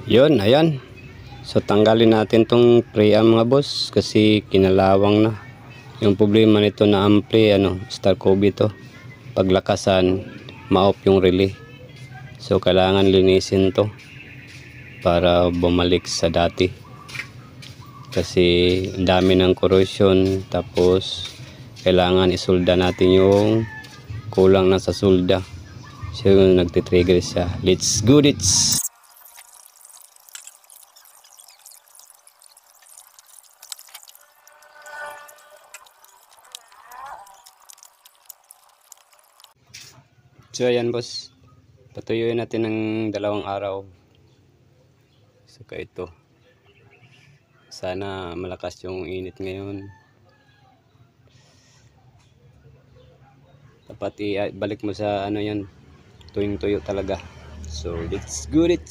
Yun, ayan. So tanggalin natin tong preamp mga boss kasi kinalawang na. Yung problema nito na ampli, star Kobe to. Paglakasan, ma-off yung relay. So kailangan linisin to para bumalik sa dati. Kasi dami ng corrosion, tapos kailangan isulda natin yung kulang na sa sulda. So nagtitrigger siya. Let's go it. So ayan boss, patuyuin natin ng 2 araw. Saka ito, sana malakas yung init ngayon. Dapat ibalik mo sa yan, tuyong tuyo talaga. So let's go it.